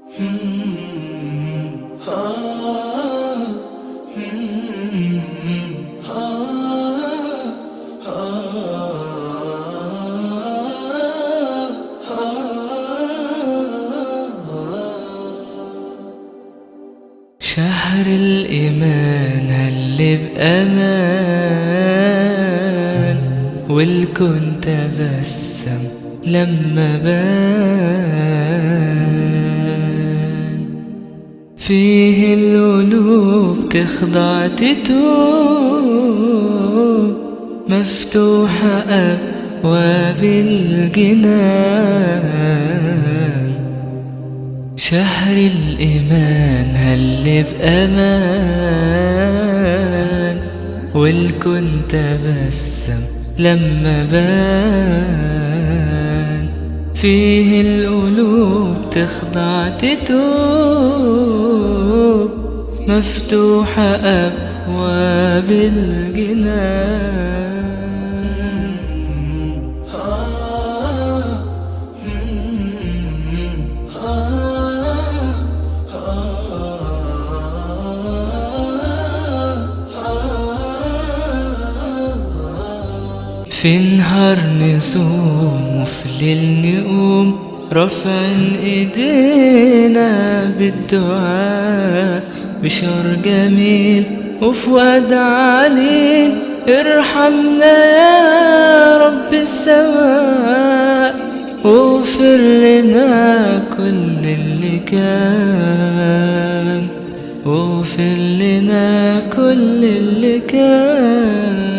شهر الإيمان هل بأمان، والكون تبسم لما بان. فيه القلوب تخضع تتوب، مفتوحة أبواب الجنان. شهر الإيمان هل بأمان، والكون تبسم لما بان. فيه القلوب تخضع تتوب، مفتوحة أبواب الجنان. في نهار نصوم وفي ليل نقوم، رافعين ايدينا بالدعاء بشعور جميل وفؤاد عليل. ارحمنا يا رب السماء، واغفر لنا كل اللي كان، واغفر لنا كل اللي كان.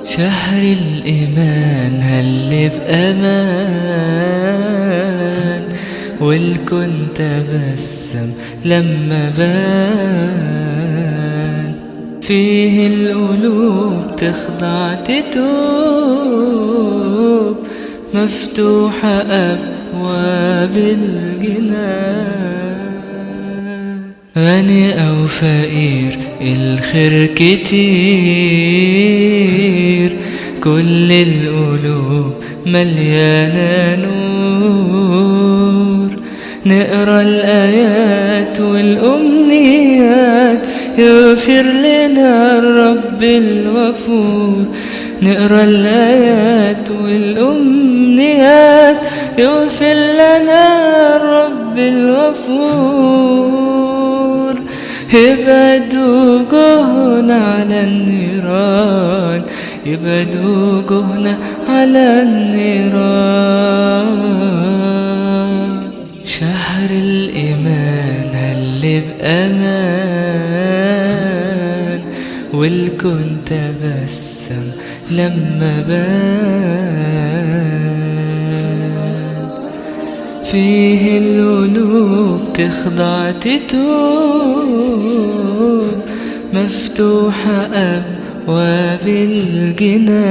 شهر الإيمان هل بأمان، والكون تبسم لما بان. فيه القلوب تخضع تتوب، مفتوحة أبواب الجنان. غني أو فقير الخير كتير، كل القلوب مليانة نور. نقرأ الآيات والأمنيات، يغفر لنا الرب الغفور. نقرأ الآيات والأمنيات، يغفر لنا الرب الغفور. يبعد وجوهنا على النيران، يبعد وجوهنا على النيران. شهر الإيمان هل بأمان، والكون تبسم لما بان. فيه القلوب تخضع تتوب، مفتوحة أبواب الجنان.